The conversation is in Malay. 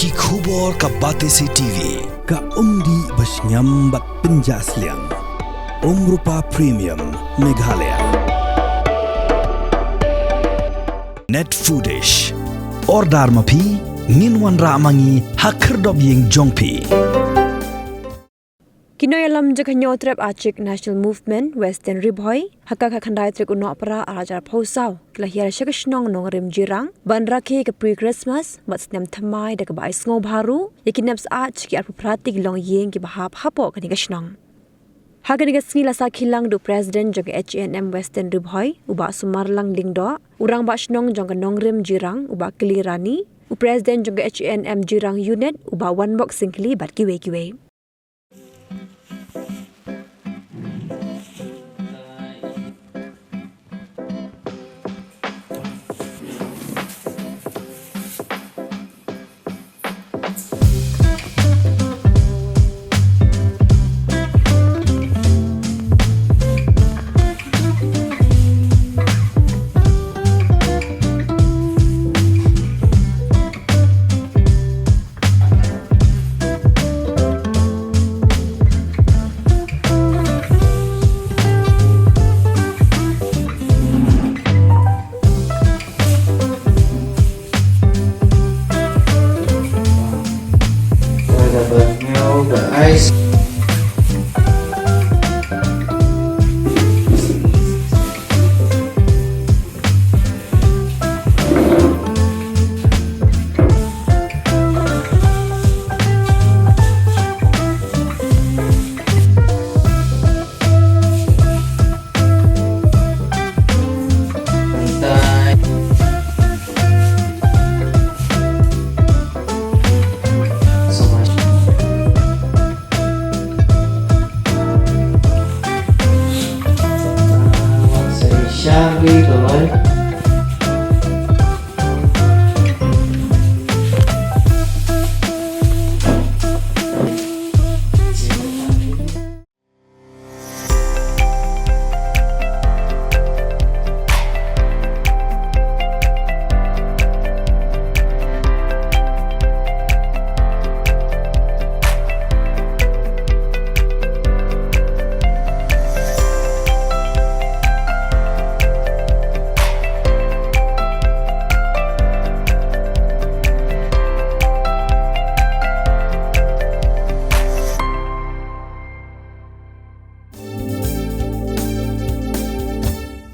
Ki khubor ka Batesi TV. Ka umdi basnyambat penjaslian. Rupa Premium Meghalaya. Net Foodish. Ordar mapi minwan ramangi hakerdob ying jongpi. Kinoyalam jakanyo trap achik National Movement Western Ribhoi hakaka khandai trek uno para arajar phosau klahir shakashnong Nongrim Jirang ban rakhe ke pre Christmas matsnem thamai da ka bai sngo bharu yakinaps ach ki arpu pratik Longïing ki bahap hapo kani kashnong hagani ga snila sa khilang do president jog Hanm Western Ribhoi uba sumarlang lingdo urang ba shnong jong Nongrim Jirang uba klirani u president jog Hanm Jirang unit uba one box singli bat kiwe Rồi là bật nhau the ice.